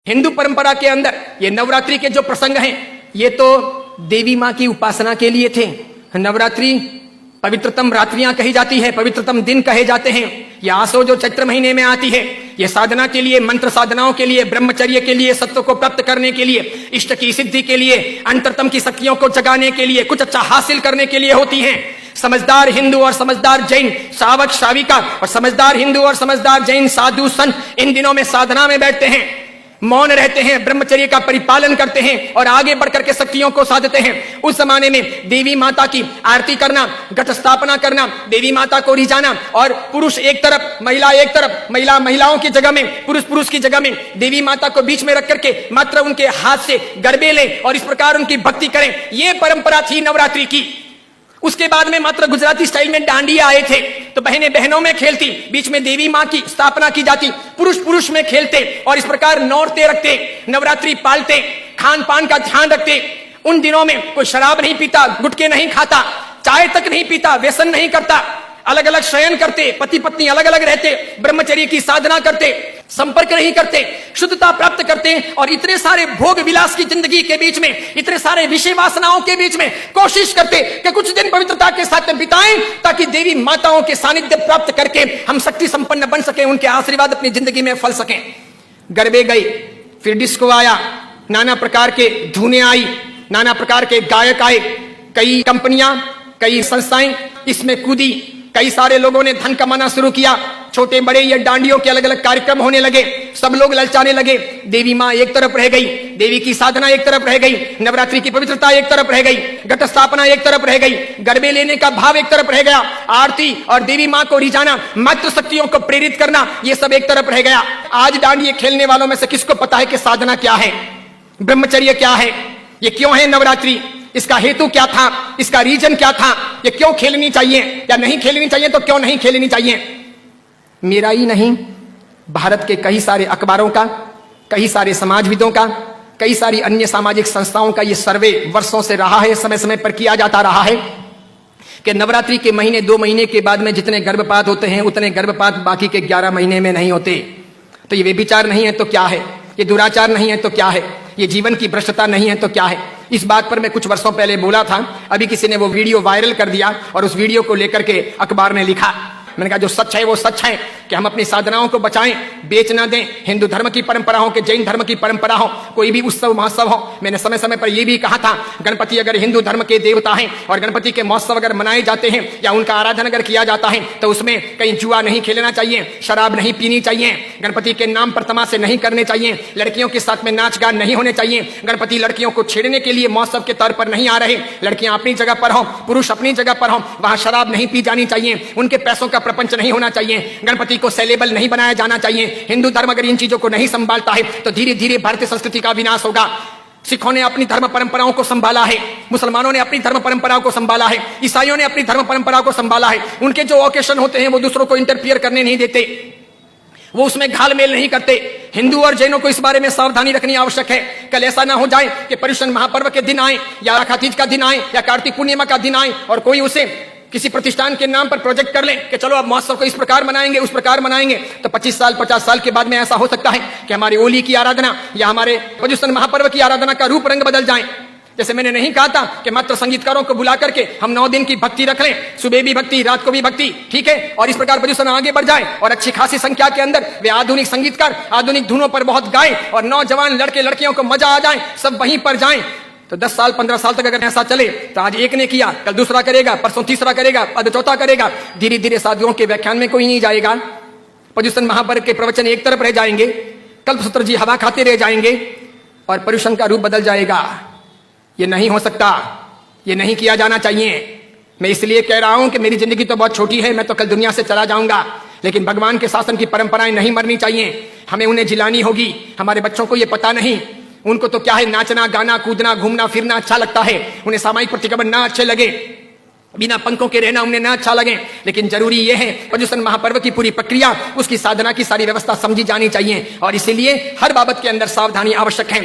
हिंदू परंपरा के अंदर ये नवरात्रि के जो प्रसंग हैं, ये तो देवी मां की उपासना के लिए थे। नवरात्रि पवित्रतम रात्रियां कही जाती है, पवित्रतम दिन कहे जाते हैं। यह आसो जो चैत्र महीने में आती है, यह साधना के लिए, मंत्र साधनाओं के लिए, ब्रह्मचर्य के लिए, सत्व को प्राप्त करने के लिए, इष्ट की सिद्धि के लिए, अंतरतम की शक्तियों को जगाने के लिए, कुछ अच्छा हासिल करने के लिए होती हैं। समझदार हिंदू और समझदार जैन श्रावक श्राविका और समझदार हिंदू और समझदार जैन साधु संत इन दिनों में साधना में बैठते हैं, मौन रहते हैं, ब्रह्मचर्य का परिपालन करते हैं और आगे बढ़कर के शक्तियों को साधते हैं। उस जमाने में देवी माता की आरती करना, घट स्थापना करना, देवी माता को रिझाना और पुरुष एक तरफ, महिला एक तरफ, महिलाओं की जगह में, पुरुष की जगह में, देवी माता को बीच में रख करके मात्र उनके हाथ से गरबे लें और इस प्रकार उनकी भक्ति करें। यह परंपरा थी नवरात्रि की। उसके बाद में मात्र गुजराती स्टाइल में डांडिया आए थे, तो बहनें बहनों में खेलती, बीच में देवी मां की स्थापना की जाती, पुरुष में खेलते और इस प्रकार नौरते रखते, नवरात्रि पालते, खान पान का ध्यान रखते। उन दिनों में कोई शराब नहीं पीता, गुटखे नहीं खाता, चाय तक नहीं पीता, व्यसन नहीं करता, अलग अलग शयन करते, पति पत्नी अलग अलग रहते, ब्रह्मचर्य की साधना करते, संपर्क नहीं करते, शुद्धता प्राप्त करते और इतने सारे भोग विलास की जिंदगी के बीच में, इतने सारे विषय वासनाओं के बीच में कोशिश करते कि कुछ दिन पवित्रता के साथ बिताएं, ताकि देवी माताओं के सानिध्य प्राप्त करके हम शक्ति संपन्न बन सके, उनके आशीर्वाद अपनी जिंदगी में फल सकें। गरबे गई, फिर डिस्को आया, नाना प्रकार के धुनें आई, नाना प्रकार के गायक आए, कई कंपनियां, कई संस्थाएं इसमें कूदी, कई सारे लोगों ने धन कमाना शुरू किया, छोटे बड़े ये डांडियों के अलग अलग कार्यक्रम होने लगे, सब लोग ललचाने लगे। देवी मां एक तरफ रह गई, देवी की साधना एक तरफ रह गई, नवरात्रि की पवित्रता एक तरफ रह गई, घट स्थापना एक तरफ रह गई, गरबे लेने का भाव एक तरफ रह गया, आरती और देवी मां को रिझाना, मातृ शक्तियों को प्रेरित करना, ये सब एक तरफ रह गया। आज डांडिये खेलने वालों में से किसको पता है कि साधना क्या है, ब्रह्मचर्य क्या है, ये क्यों है नवरात्रि, इसका हेतु क्या था, इसका रीजन क्या था, ये क्यों खेलनी चाहिए या नहीं खेलनी चाहिए, तो क्यों नहीं खेलनी चाहिए। मेरा ही नहीं, भारत के कई सारे अखबारों का, कई सारे समाजविदों का, कई सारी अन्य सामाजिक संस्थाओं का ये सर्वे वर्षों से रहा है, समय समय पर किया जाता रहा है कि नवरात्रि के महीने 2 महीने के बाद में जितने गर्भपात होते हैं, उतने गर्भपात बाकी के 11 महीने में नहीं होते। तो ये व्यभिचार नहीं है तो क्या है, ये दुराचार नहीं है तो क्या है, ये जीवन की भ्रष्टता नहीं है तो क्या है। इस बात पर मैं कुछ वर्षों पहले बोला था, अभी किसी ने वो वीडियो वायरल कर दिया और उस वीडियो को लेकर के अखबार ने लिखा। मैंने कहा जो सच है वो सच है कि हम अपनी साधनाओं को बचाएं, बेच ना दें। हिंदू धर्म की परंपरा हो कि जैन धर्म की परंपरा हो, कोई भी उत्सव महोत्सव हो, मैंने समय समय पर यह भी कहा था, गणपति अगर हिंदू धर्म के देवता हैं और गणपति के महोत्सव अगर मनाए जाते हैं या उनका आराधन अगर किया जाता है तो उसमें कहीं जुआ नहीं खेलना चाहिए, शराब नहीं पीनी चाहिए, गणपति के नाम पर तमाशे नहीं करने चाहिए, लड़कियों के साथ में नाच गान नहीं होने चाहिए, गणपति लड़कियों को छेड़ने के लिए महोत्सव के तौर पर नहीं आ रहे, लड़कियां अपनी जगह पर हो, पुरुष अपनी जगह पर हो, वहां शराब नहीं पी जानी चाहिए, उनके पैसों का प्रपंच नहीं होना चाहिए, गणपति को सेलेबल नहीं बनाया जाना चाहिए। हिंदू धर्म अगर इन चीजों को नहीं संभालता है तो धीरे धीरे भारतीय संस्कृति का विनाश होगा। सिखों ने अपनी धर्म परंपराओं को संभाला है, मुसलमानों ने अपनी धर्म परंपराओं को संभाला है, ईसाइयों ने अपनी धर्म परंपराओं को संभाला है। उनके जो ओकेशन होते हैं वो दूसरों को इंटरफियर करने नहीं देते, वो उसमें घालमेल नहीं करते। हिंदू और जैनों को इस बारे में सावधानी रखनी आवश्यक है। कल ऐसा ना हो जाए कि पर्युषण महापर्व के दिन आए या आखातीज का दिन आए या कार्तिक पूर्णिमा का दिन आए और कोई उसे किसी प्रतिष्ठान के नाम पर प्रोजेक्ट कर ले कि चलो अब महोत्सव को इस प्रकार मनाएंगे, उस प्रकार मनाएंगे, तो 25 साल 50 साल के बाद में ऐसा हो सकता है कि हमारी होली की आराधना या हमारे पर्युषण महापर्व की आराधना का रूप रंग बदल जाए। जैसे मैंने नहीं कहा था कि मात्र संगीतकारों को बुला करके हम 9 दिन की भक्ति रख लें, सुबह भी भक्ति, रात को भी भक्ति, ठीक है, और इस प्रकार पर्युषण आगे बढ़ जाए और अच्छी खासी संख्या के अंदर वे आधुनिक संगीतकार आधुनिक धुनों पर बहुत गाएं और नौजवान लड़के लड़कियों को मजा आ जाए, सब वहीं पर जाएं। तो 10 साल 15 साल तक अगर ऐसा चले तो आज एक ने किया, कल दूसरा करेगा, परसों तीसरा करेगा, अब चौथा करेगा, धीरे धीरे साधुओं के व्याख्यान में कोई नहीं जाएगा, पर्युषण महापर्व के प्रवचन एक तरफ रह जाएंगे, कल्पसूत्र जी हवा खाते रह जाएंगे और पर्युषण का रूप बदल जाएगा। ये नहीं हो सकता, ये नहीं किया जाना चाहिए। मैं इसलिए कह रहा हूं कि मेरी जिंदगी तो बहुत छोटी है, मैं तो कल दुनिया से चला जाऊंगा, लेकिन भगवान के शासन की परंपराएं नहीं मरनी चाहिए, हमें उन्हें जिलानी होगी। हमारे बच्चों को ये पता नहीं, उनको तो क्या है, नाचना गाना कूदना घूमना फिरना अच्छा लगता है, उन्हें सामाजिक प्रतिक्रमण ना अच्छे लगे, बिना पंखों के रहना उन्हें ना अच्छा लगे, लेकिन जरूरी यह है पर्युषण महापर्व की पूरी प्रक्रिया, उसकी साधना की सारी व्यवस्था समझी जानी चाहिए और इसीलिए हर बाबत के अंदर सावधानी आवश्यक है।